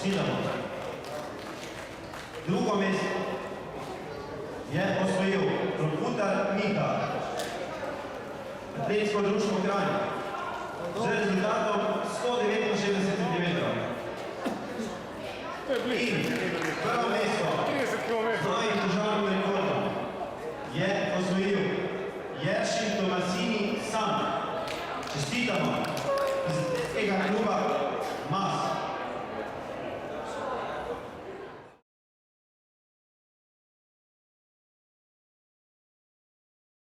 Čestitamo. Drugo mesto je osvojil Prokutar Miha, atletsko društvo Kranj, z rezultatom 169 cm. In prvo mesto z novim državnim rekordom je osvojil Jeršin Tomasini sam. Čestitamo iz tega kluba.